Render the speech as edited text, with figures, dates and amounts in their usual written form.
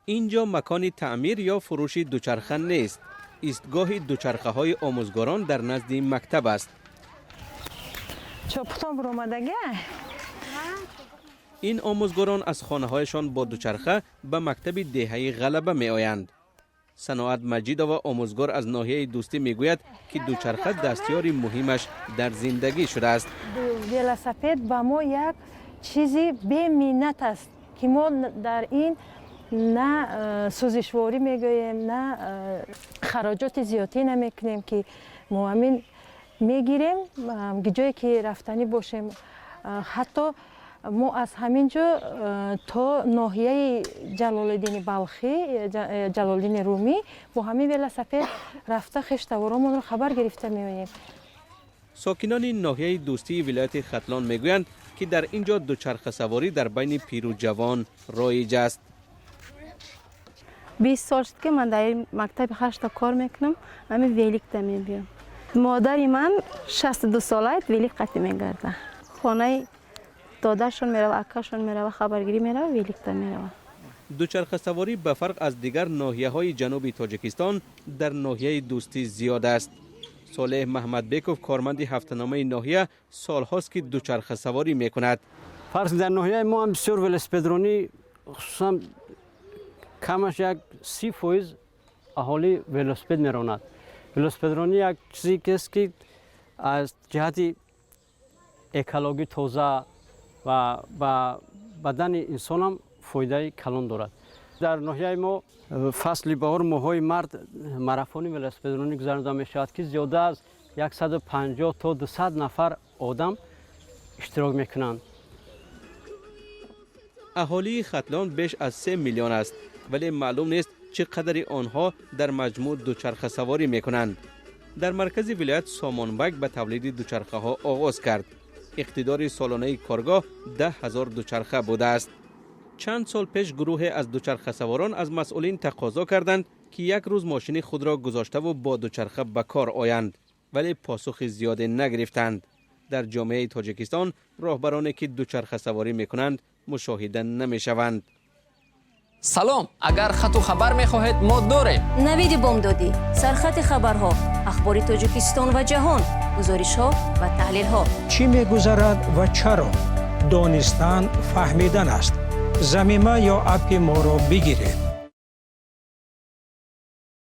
اینجا مکان تعمیر یا فروش دوچرخه نیست. ایستگاه دوچرخه های آموزگاران در نزد مکتب است. این آموزگاران از خانه هایشان با دوچرخه به مکتب دهه غلبه می آیند. صناعت مجیدова آموزگار از ناحیه دوستی می گوید که دوچرخه دستیاری مهمش در زندگی شده است. ولاسپد با ما یک چیزی بی منت است که ما در این نه سوزشواری میگوییم نه خراجات زیادی نمیکنیم که ما همین میگیریم جایی که رفتنی باشیم. حتی ما از همینجا تا ناحیه جلالالدین بلخی جلالالدین رومی با همین ولاسپد رفته خشتوارامون رو خبر گرفته میاییم. ساکنان ناحیه دوستی ولایت ختلان میگویند که در اینجا دوچرخه سواری در بین پیر و جوان رایج است. 20 سال شد که من در این مکتب 8 کار میکنم. همین ویلیکتا میبیم. مادر من 62 ساله است ویلیکتا میگرده. خانه داداشون میره، اکاشون میره، خبرگیری میره، ویلیکتا میره. دوچرخه سواری به فرق از دیگر ناحیه های جنوبی تاجیکستان در ناحیه دوستی زیاد است. صالح محمد بیکوف کارمند هفته‌نامه ناحیه سالهاست که دوچرخه سواری میکند. فرض در ناحیه ما هم بسیار ولاسپدرانی خصوصا کمش یک 30% اهالی ولاسپد میراند. ولاسپدرانی یک چیزی است که از جهت اکولوژی تازه و بدن انسان هم فایده کلان دارد. در ناحیه ما فصل بهار ماهای مرد ماراتون ولاسپدرانی گذرانده می شود که زیاده از 150 تا 200 نفر آدم اشتراک میکنند. اهالی ختلان بیش از 3 میلیون است ولی معلوم نیست چقدر آنها در مجموع دوچرخه سواری میکنند. در مرکز ولایت سامانبک به تولید دوچرخه ها آغاز کرد. اقتدار سالانه کارگاه 10,000 دوچرخه بوده است. چند سال پیش گروه از دوچرخه سواران از مسئولین تقاضا کردند که یک روز ماشین خود را گذاشته و با دوچرخه به کار آیند ولی پاسخ زیادی نگرفتند. در جامعه تاجیکستان راهبرانی که دوچرخه سواری میکنند مشاهده نمیشوند. سلام، اگر خط و خبر میخواهید ما داریم. نوید بامدادی، سرخط خبرها، اخبار تاجیکستان و جهان، گزارش ها و تحلیل ها. چی میگذرد و چرا؟ دانستن فهمیدن است. زمینه یا اپ ما را بگیرید.